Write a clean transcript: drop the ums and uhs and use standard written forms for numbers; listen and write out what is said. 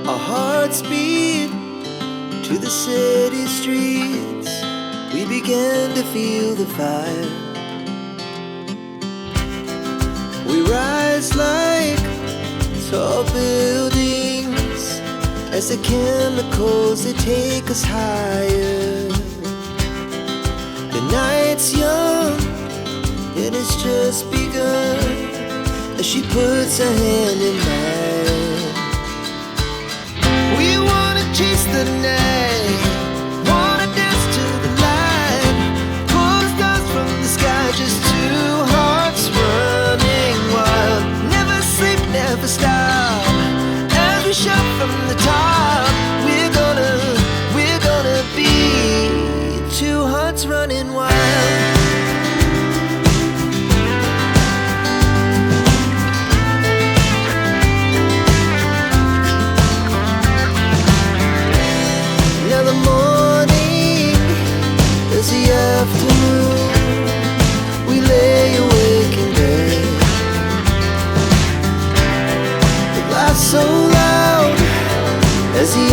Our hearts beat to the city streets. We began to feel the fire. We rise like tall buildings as the chemicals, they take us higher. The night's young and it's just begun as she puts her hand in mine. We wanna chase the night, wanna dance to the light, pull the stars from the sky, just two hearts running wild. Never sleep, never stop, as we shout from the top. We're gonna be two hearts running wild. Now the morning is the afternoon. We lay awake in bed. The laughs so loud as the